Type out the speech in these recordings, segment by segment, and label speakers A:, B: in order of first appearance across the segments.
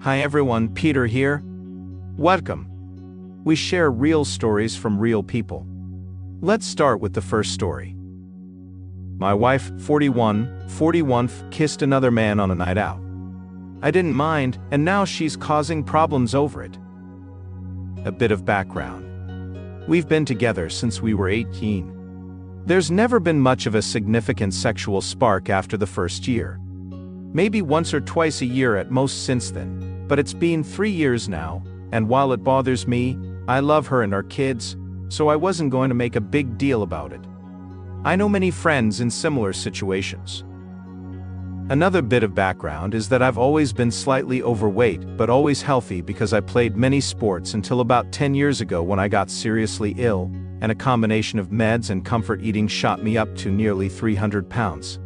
A: Hi everyone, Peter here. Welcome. We share real stories from real people. Let's start with the first story. My wife, 41th, kissed another man on a night out. I didn't mind, and now she's causing problems over it. A bit of background. We've been together since we were 18. There's never been much of a significant sexual spark after the first year. Maybe once or twice a year at most since then, but it's been 3 years now, and while it bothers me, I love her and our kids, so I wasn't going to make a big deal about it. I know many friends in similar situations. Another bit of background is that I've always been slightly overweight, but always healthy because I played many sports until about 10 years ago when I got seriously ill, and a combination of meds and comfort eating shot me up to nearly 300 pounds.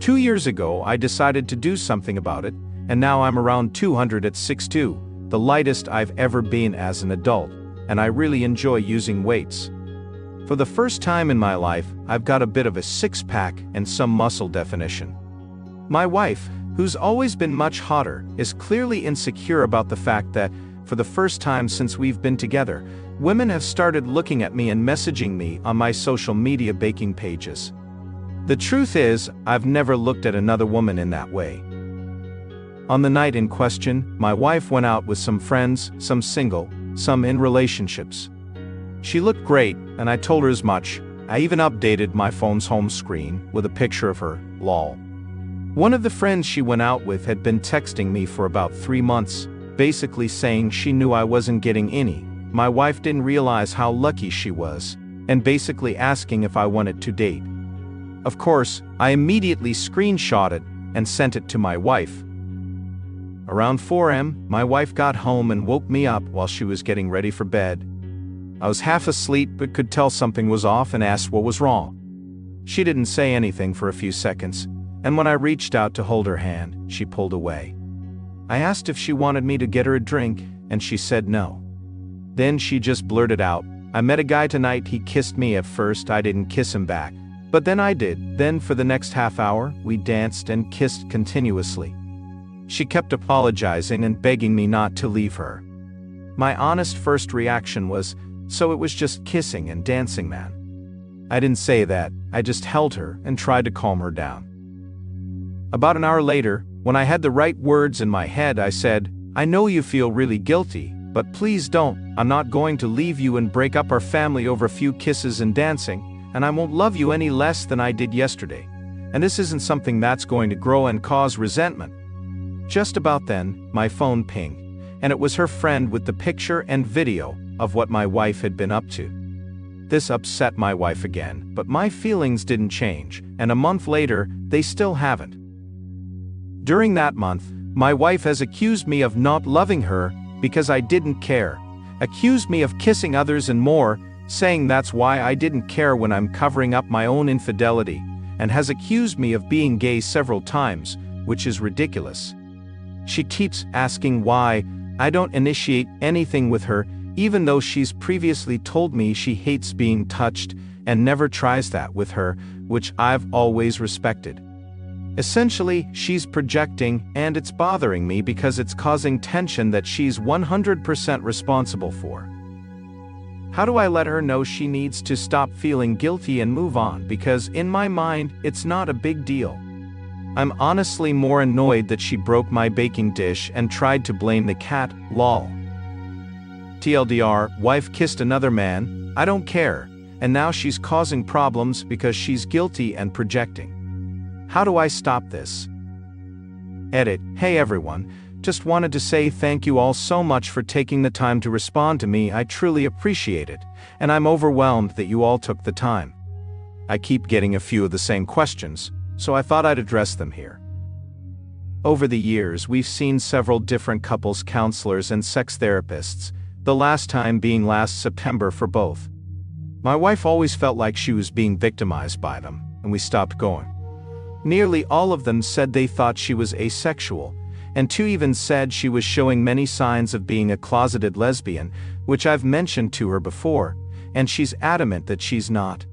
A: 2 years ago, I decided to do something about it, and now I'm around 200 at 6'2", the lightest I've ever been as an adult, and I really enjoy using weights. For the first time in my life, I've got a bit of a six-pack and some muscle definition. My wife, who's always been much hotter, is clearly insecure about the fact that, for the first time since we've been together, women have started looking at me and messaging me on my social media baking pages. The truth is, I've never looked at another woman in that way. On the night in question, my wife went out with some friends, some single, some in relationships. She looked great, and I told her as much. I even updated my phone's home screen with a picture of her, lol. One of the friends she went out with had been texting me for about 3 months, basically saying she knew I wasn't getting any. My wife didn't realize how lucky she was, and basically asking if I wanted to date. Of course, I immediately screenshotted and sent it to my wife. Around 4 a.m., my wife got home and woke me up while she was getting ready for bed. I was half asleep but could tell something was off and asked what was wrong. She didn't say anything for a few seconds, and when I reached out to hold her hand, she pulled away. I asked if she wanted me to get her a drink, and she said no. Then she just blurted out, "I met a guy tonight, he kissed me. At first I didn't kiss him back, but then I did. Then for the next half hour, we danced and kissed continuously." She kept apologizing and begging me not to leave her. My honest first reaction was, "So it was just kissing and dancing, man." I didn't say that, I just held her and tried to calm her down. About an hour later, when I had the right words in my head, I said, "I know you feel really guilty, but please don't. I'm not going to leave you and break up our family over a few kisses and dancing, and I won't love you any less than I did yesterday. And this isn't something that's going to grow and cause resentment." Just about then, my phone pinged, and it was her friend with the picture and video of what my wife had been up to. This upset my wife again, but my feelings didn't change, and a month later, they still haven't. During that month, my wife has accused me of not loving her because I didn't care, accused me of kissing others and more, saying that's why I didn't care when I'm covering up my own infidelity, and has accused me of being gay several times, which is ridiculous. She keeps asking why I don't initiate anything with her, even though she's previously told me she hates being touched and never tries that with her, which I've always respected. Essentially, she's projecting, and it's bothering me because it's causing tension that she's 100% responsible for. How do I let her know she needs to stop feeling guilty and move on? Because in my mind, it's not a big deal. I'm honestly more annoyed that she broke my baking dish and tried to blame the cat, lol. TLDR, wife kissed another man, I don't care, and now she's causing problems because she's guilty and projecting. How do I stop this? Edit, hey everyone, just wanted to say thank you all so much for taking the time to respond to me. I truly appreciate it, and I'm overwhelmed that you all took the time. I keep getting a few of the same questions, so I thought I'd address them here. Over the years, we've seen several different couples counselors and sex therapists, the last time being last September for both. My wife always felt like she was being victimized by them, and we stopped going. Nearly all of them said they thought she was asexual, and 2 even said she was showing many signs of being a closeted lesbian, which I've mentioned to her before, and she's adamant that she's not.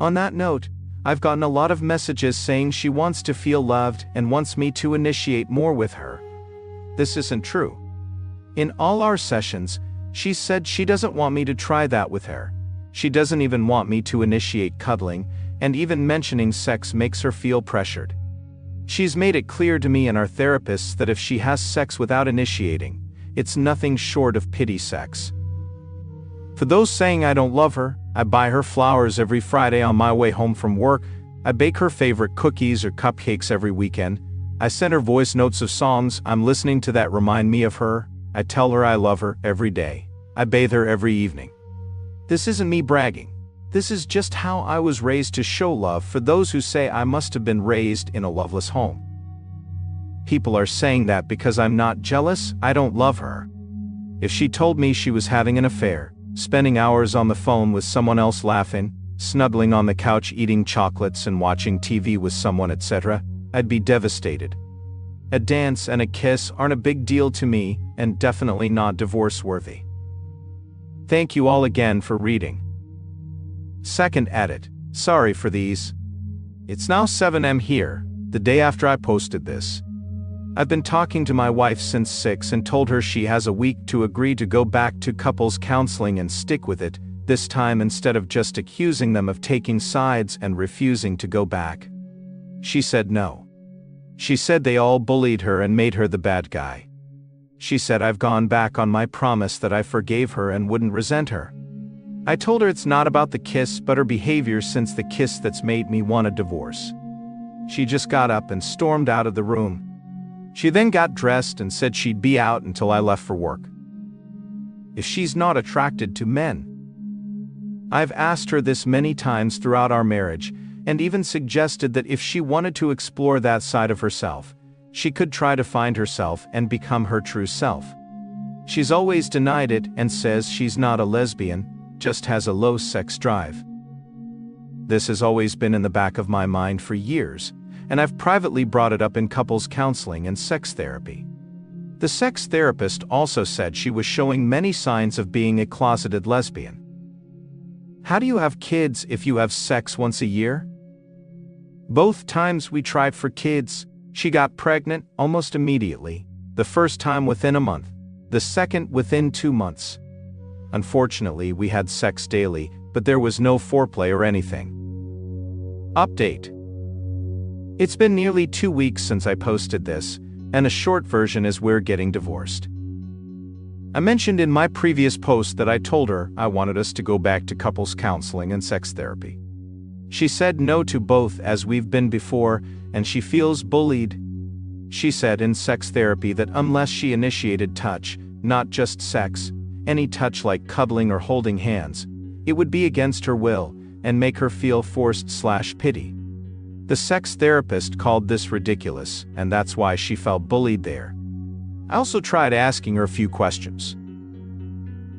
A: On that note, I've gotten a lot of messages saying she wants to feel loved and wants me to initiate more with her. this isn't true. In all our sessions, she said she doesn't want me to try that with her. She doesn't even want me to initiate cuddling, and even mentioning sex makes her feel pressured. She's made it clear to me and our therapists that if she has sex without initiating, it's nothing short of pity sex. For those saying I don't love her, I buy her flowers every Friday on my way home from work, I bake her favorite cookies or cupcakes every weekend, I send her voice notes of songs I'm listening to that remind me of her, I tell her I love her every day, I bathe her every evening. This isn't me bragging. This is just how I was raised to show love for those who say I must have been raised in a loveless home. People are saying that because I'm not jealous, I don't love her. If she told me she was having an affair, spending hours on the phone with someone else laughing, snuggling on the couch eating chocolates and watching TV with someone, etc., I'd be devastated. A dance and a kiss aren't a big deal to me, and definitely not divorce-worthy. Thank you all again for reading. Second edit. Sorry for these. It's now 7 a.m. here, the day after I posted this. I've been talking to my wife since 6 and told her she has a week to agree to go back to couples counseling and stick with it, this time instead of just accusing them of taking sides and refusing to go back. She said no. She said they all bullied her and made her the bad guy. She said I've gone back on my promise that I forgave her and wouldn't resent her. I told her it's not about the kiss but her behavior since the kiss that's made me want a divorce. She just got up and stormed out of the room. She then got dressed and said she'd be out until I left for work. If she's not attracted to men. I've asked her this many times throughout our marriage, and even suggested that if she wanted to explore that side of herself, she could try to find herself and become her true self. She's always denied it and says she's not a lesbian, just has a low sex drive. This has always been in the back of my mind for years, and I've privately brought it up in couples counseling and sex therapy. The sex therapist also said she was showing many signs of being a closeted lesbian. How do you have kids if you have sex once a year? Both times we tried for kids, she got pregnant almost immediately, the first time within a month, the second within 2 months. Unfortunately, we had sex daily, but there was no foreplay or anything. Update. It's been nearly 2 weeks since I posted this, and a short version is we're getting divorced. I mentioned in my previous post that I told her I wanted us to go back to couples counseling and sex therapy. She said no to both as we've been before, and she feels bullied. She said in sex therapy that unless she initiated touch, not just sex, any touch like cuddling or holding hands, it would be against her will and make her feel forced/pity. The sex therapist called this ridiculous, and that's why she felt bullied there. I also tried asking her a few questions.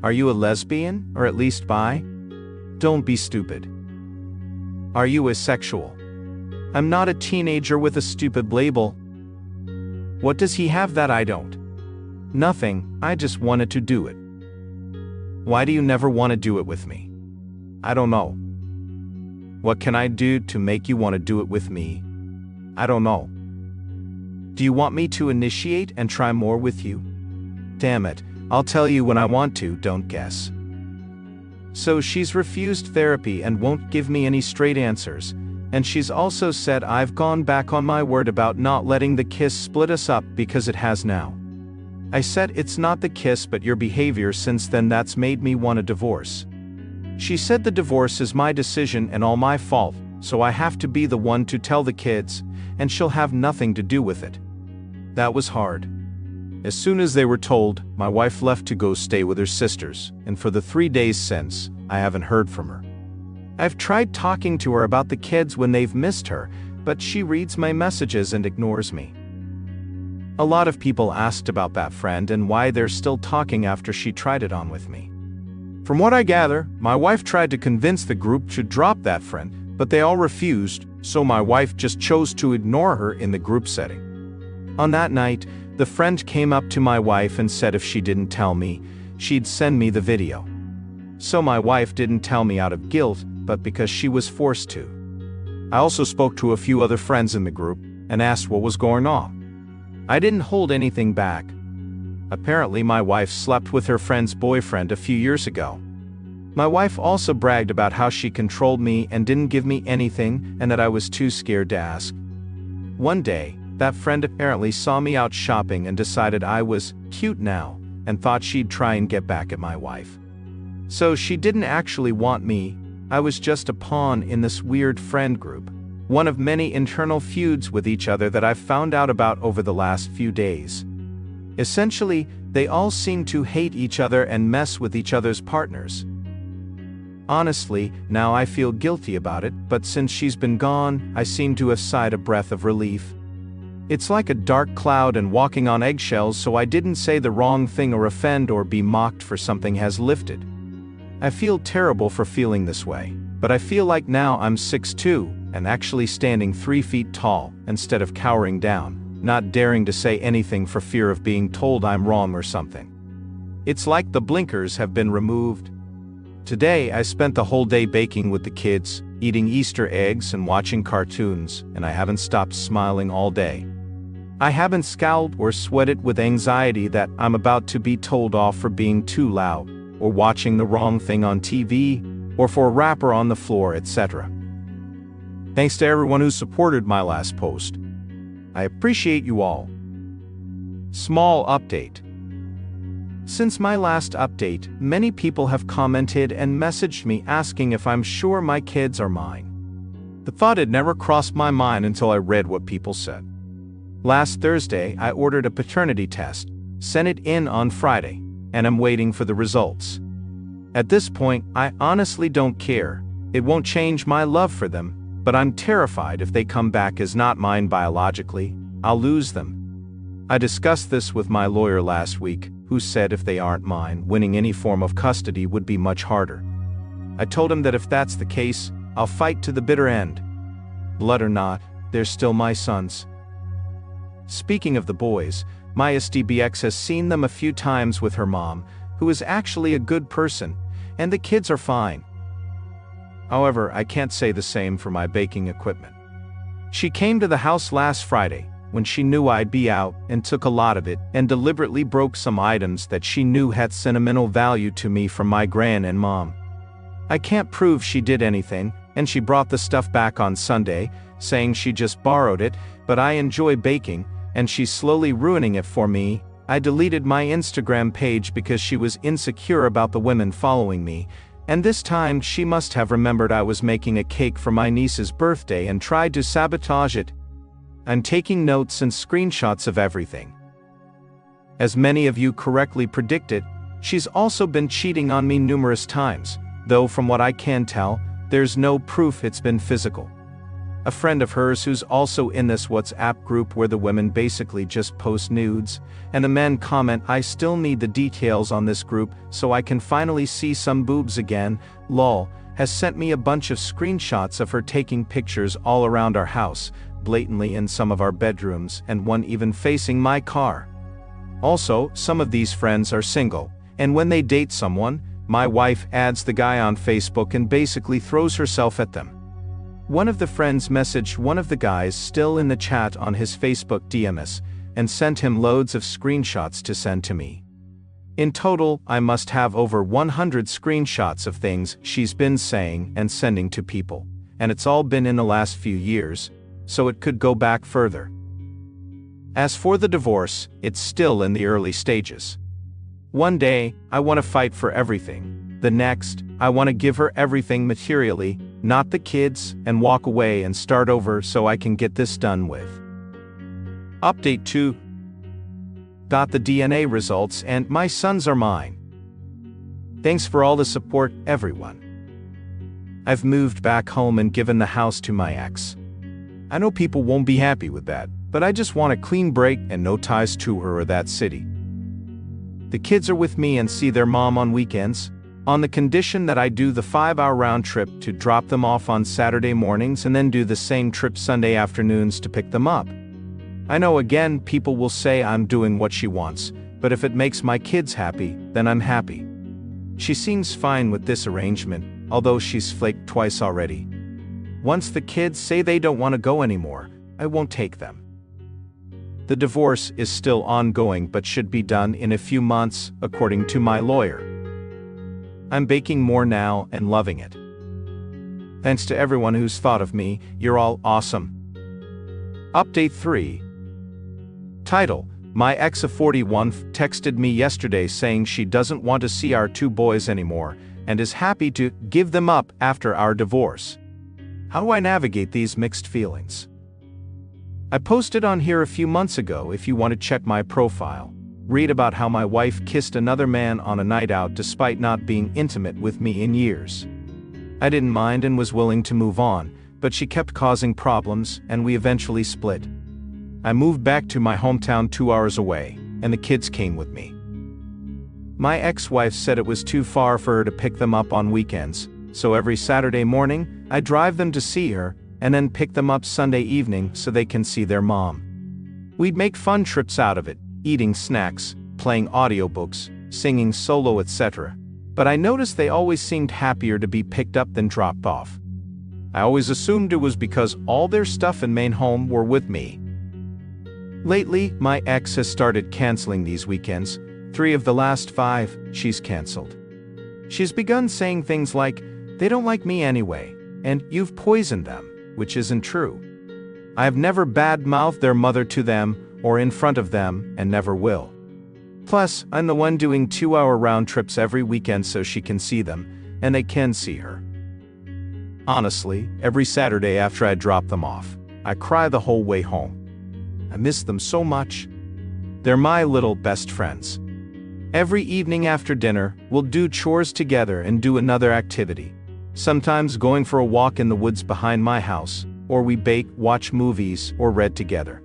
A: Are you a lesbian, or at least bi? Don't be stupid. Are you asexual? I'm not a teenager with a stupid label. What does he have that I don't? Nothing, I just wanted to do it. Why do you never want to do it with me? I don't know. What can I do to make you want to do it with me? I don't know. Do you want me to initiate and try more with you? Damn it, I'll tell you when I want to, don't guess. So she's refused therapy and won't give me any straight answers, and she's also said I've gone back on my word about not letting the kiss split us up because it has now. I said it's not the kiss but your behavior since then that's made me want a divorce. She said the divorce is my decision and all my fault, so I have to be the one to tell the kids, and she'll have nothing to do with it. That was hard. As soon as they were told, my wife left to go stay with her sisters, and for the 3 days since, I haven't heard from her. I've tried talking to her about the kids when they've missed her, but she reads my messages and ignores me. A lot of people asked about that friend and why they're still talking after she tried it on with me. From what I gather, my wife tried to convince the group to drop that friend, but they all refused, so my wife just chose to ignore her in the group setting. On that night, the friend came up to my wife and said if she didn't tell me, she'd send me the video. So my wife didn't tell me out of guilt, but because she was forced to. I also spoke to a few other friends in the group and asked what was going on. I didn't hold anything back, Apparently, my wife slept with her friend's boyfriend a few years ago. My wife also bragged about how she controlled me and didn't give me anything and that I was too scared to ask. One day, that friend apparently saw me out shopping and decided I was cute now and thought she'd try and get back at my wife. So she didn't actually want me, I was just a pawn in this weird friend group, one of many internal feuds with each other that I've found out about over the last few days. Essentially, they all seem to hate each other and mess with each other's partners. Honestly, now I feel guilty about it, but since she's been gone, I seem to have sighed a breath of relief. It's like a dark cloud and walking on eggshells, so I didn't say the wrong thing or offend or be mocked for something has lifted. I feel terrible for feeling this way, but I feel like now I'm 6'2", and actually standing 3 feet tall, instead of cowering down, not daring to say anything for fear of being told I'm wrong or something. It's like the blinkers have been removed. Today I spent the whole day baking with the kids, eating Easter eggs and watching cartoons, and I haven't stopped smiling all day. I haven't scowled or sweated with anxiety that I'm about to be told off for being too loud, or watching the wrong thing on TV, or for a wrapper on the floor, etc. Thanks to everyone who supported my last post. I appreciate you all. Small update. Since my last update, many people have commented and messaged me asking if I'm sure my kids are mine. The thought had never crossed my mind until I read what people said. Last Thursday, I ordered a paternity test, sent it in on Friday, and I'm waiting for the results. At this point, I honestly don't care. It won't change my love for them, but I'm terrified if they come back as not mine biologically, I'll lose them. I discussed this with my lawyer last week, who said if they aren't mine, winning any form of custody would be much harder. I told him that if that's the case, I'll fight to the bitter end. Blood or not, they're still my sons. Speaking of the boys, my SDBX has seen them a few times with her mom, who is actually a good person, and the kids are fine. However, I can't say the same for my baking equipment. She came to the house last Friday, when she knew I'd be out, and took a lot of it, and deliberately broke some items that she knew had sentimental value to me from my gran and mom. I can't prove she did anything, and she brought the stuff back on Sunday, saying she just borrowed it, but I enjoy baking, and she's slowly ruining it for me. I deleted my Instagram page because she was insecure about the women following me, and this time she must have remembered I was making a cake for my niece's birthday and tried to sabotage it. I'm taking notes and screenshots of everything. As many of you correctly predicted, she's also been cheating on me numerous times, though from what I can tell, there's no proof it's been physical. A friend of hers who's also in this WhatsApp group where the women basically just post nudes, and the men comment, "I still need the details on this group so I can finally see some boobs again, lol," has sent me a bunch of screenshots of her taking pictures all around our house, blatantly in some of our bedrooms, and one even facing my car. Also, some of these friends are single, and when they date someone, my wife adds the guy on Facebook and basically throws herself at them. One of the friends messaged one of the guys still in the chat on his Facebook DMs, and sent him loads of screenshots to send to me. In total, I must have over 100 screenshots of things she's been saying and sending to people, and it's all been in the last few years, so it could go back further. As for the divorce, it's still in the early stages. One day, I want to fight for everything. The next, I want to give her everything materially, not the kids, and walk away and start over so I can get this done with. Update 2. Got the DNA results and my sons are mine. Thanks for all the support, everyone. I've moved back home and given the house to my ex. I know people won't be happy with that, but I just want a clean break and no ties to her or that city. The kids are with me and see their mom on weekends, on the condition that I do the 5-hour round trip to drop them off on Saturday mornings and then do the same trip Sunday afternoons to pick them up. I know again people will say I'm doing what she wants, but if it makes my kids happy, then I'm happy. She seems fine with this arrangement, although she's flaked twice already. Once the kids say they don't want to go anymore, I won't take them. The divorce is still ongoing but should be done in a few months, according to my lawyer. I'm baking more now and loving it. Thanks to everyone who's thought of me, you're all awesome. Update 3. Title: My ex of 41 texted me yesterday saying she doesn't want to see our 2 boys anymore and is happy to give them up after our divorce. How do I navigate these mixed feelings? I posted on here a few months ago if you want to check my profile. Read about how my wife kissed another man on a night out despite not being intimate with me in years. I didn't mind and was willing to move on, but she kept causing problems and we eventually split. I moved back to my hometown 2 hours away, and the kids came with me. My ex-wife said it was too far for her to pick them up on weekends, so every Saturday morning, I drive them to see her, and then pick them up Sunday evening so they can see their mom. We'd make fun trips out of it, eating snacks, playing audiobooks, singing solo, etc. But I noticed they always seemed happier to be picked up than dropped off. I always assumed it was because all their stuff and main home were with me. Lately, my ex has started canceling these weekends. 3 of the last 5, she's canceled. She's begun saying things like, "They don't like me anyway," and "You've poisoned them," which isn't true. I have never bad-mouthed their mother to them or in front of them and never will. Plus, I'm the one doing 2-hour round trips every weekend so she can see them, and they can see her. Honestly, every Saturday after I drop them off, I cry the whole way home. I miss them so much. They're my little best friends. Every evening after dinner, we'll do chores together and do another activity. Sometimes going for a walk in the woods behind my house, or we bake, watch movies, or read together.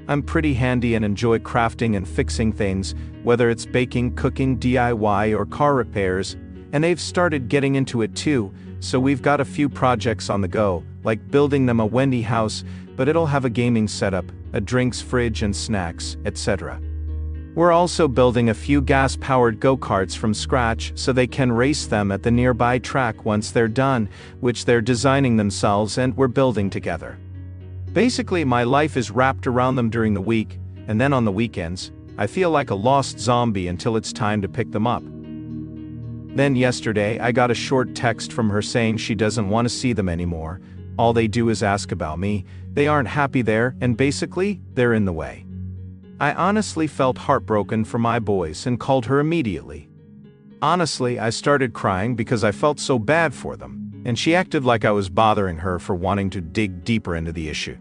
A: I'm pretty handy and enjoy crafting and fixing things, whether it's baking, cooking, DIY, or car repairs, and they've started getting into it too, so we've got a few projects on the go, like building them a Wendy house, but it'll have a gaming setup, a drinks fridge and snacks, etc. We're also building a few gas-powered go-karts from scratch so they can race them at the nearby track once they're done, which they're designing themselves and we're building together. Basically, my life is wrapped around them during the week, and then on the weekends, I feel like a lost zombie until it's time to pick them up. Then yesterday, I got a short text from her saying she doesn't want to see them anymore. All they do is ask about me, they aren't happy there, and basically, they're in the way. I honestly felt heartbroken for my boys and called her immediately. Honestly, I started crying because I felt so bad for them, and she acted like I was bothering her for wanting to dig deeper into the issue.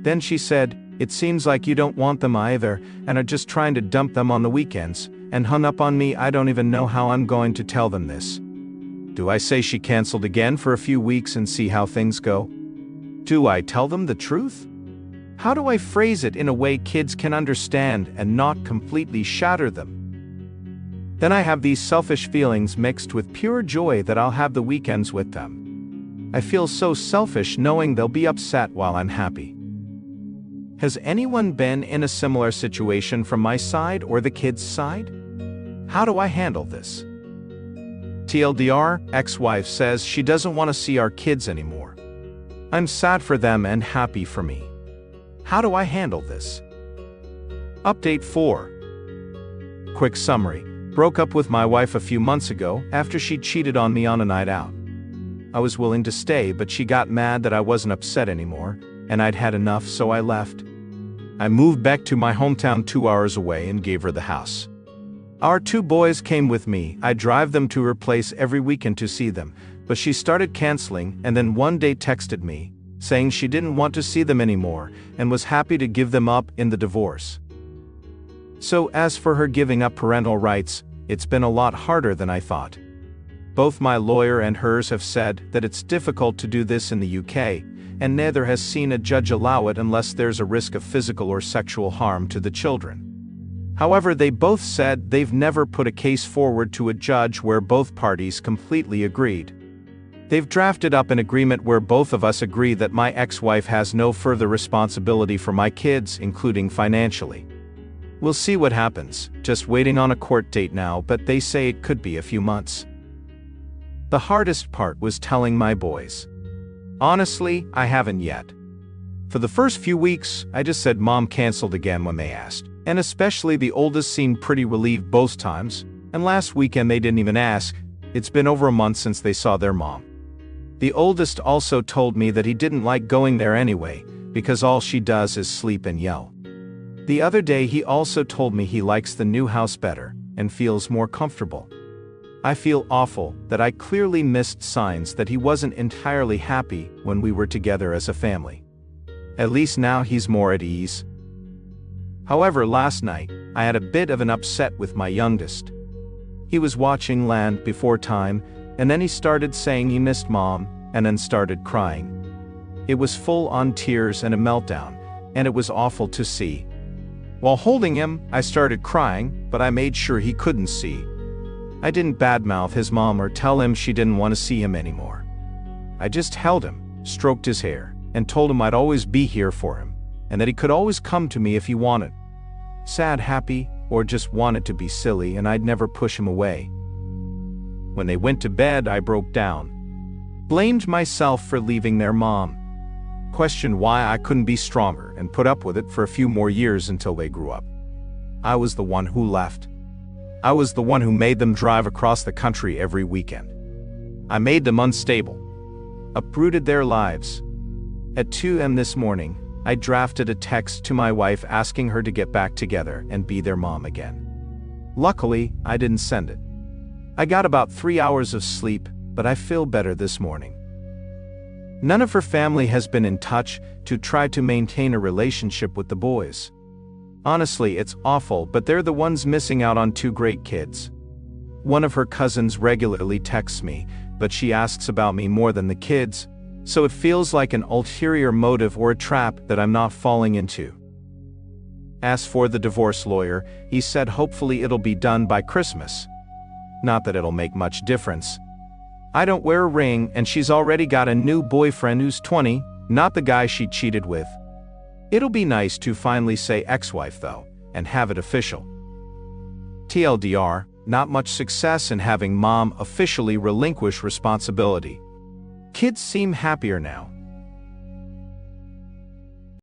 A: Then she said, "It seems like you don't want them either, and are just trying to dump them on the weekends," and hung up on me. I don't even know how I'm going to tell them this. Do I say she canceled again for a few weeks and see how things go? Do I tell them the truth? How do I phrase it in a way kids can understand and not completely shatter them? Then I have these selfish feelings mixed with pure joy that I'll have the weekends with them. I feel so selfish knowing they'll be upset while I'm happy. Has anyone been in a similar situation from my side or the kids' side? How do I handle this? TLDR, ex-wife says she doesn't want to see our kids anymore. I'm sad for them and happy for me. How do I handle this? Update 4. Quick summary. Broke up with my wife a few months ago after she cheated on me on a night out. I was willing to stay, but she got mad that I wasn't upset anymore, and I'd had enough, so I left. I moved back to my hometown 2 hours away and gave her the house. Our 2 boys came with me. I drive them to her place every weekend to see them, but she started canceling and then one day texted me, saying she didn't want to see them anymore and was happy to give them up in the divorce. So as for her giving up parental rights, it's been a lot harder than I thought. Both my lawyer and hers have said that it's difficult to do this in the UK, and neither has seen a judge allow it unless there's a risk of physical or sexual harm to the children. However, they both said they've never put a case forward to a judge where both parties completely agreed. They've drafted up an agreement where both of us agree that my ex-wife has no further responsibility for my kids, including financially. We'll see what happens, just waiting on a court date now, but they say it could be a few months. The hardest part was telling my boys. Honestly, I haven't yet. For the first few weeks, I just said Mom canceled again when they asked. And especially the oldest seemed pretty relieved both times, and last weekend they didn't even ask. It's been over a month since they saw their mom. The oldest also told me that he didn't like going there anyway, because all she does is sleep and yell. The other day he also told me he likes the new house better, and feels more comfortable. I feel awful that I clearly missed signs that he wasn't entirely happy when we were together as a family. At least now he's more at ease. However, last night, I had a bit of an upset with my youngest. He was watching Land Before Time, and then he started saying he missed Mom, and then started crying. It was full-on tears and a meltdown, and it was awful to see. While holding him, I started crying, but I made sure he couldn't see. I didn't badmouth his mom or tell him she didn't want to see him anymore. I just held him, stroked his hair, and told him I'd always be here for him, and that he could always come to me if he wanted. Sad, happy, or just wanted to be silly, and I'd never push him away. When they went to bed, I broke down. Blamed myself for leaving their mom. Questioned why I couldn't be stronger and put up with it for a few more years until they grew up. I was the one who left. I was the one who made them drive across the country every weekend. I made them unstable. Uprooted their lives. At 2 a.m. this morning, I drafted a text to my wife asking her to get back together and be their mom again. Luckily, I didn't send it. I got about 3 hours of sleep, but I feel better this morning. None of her family has been in touch to try to maintain a relationship with the boys. Honestly, it's awful, but they're the ones missing out on 2 great kids. One of her cousins regularly texts me, but she asks about me more than the kids, so it feels like an ulterior motive or a trap that I'm not falling into. As for the divorce lawyer, he said hopefully it'll be done by Christmas. Not that it'll make much difference. I don't wear a ring, and she's already got a new boyfriend who's 20, not the guy she cheated with. It'll be nice to finally say ex-wife though, and have it official. TLDR, not much success in having Mom officially relinquish responsibility. Kids seem happier now,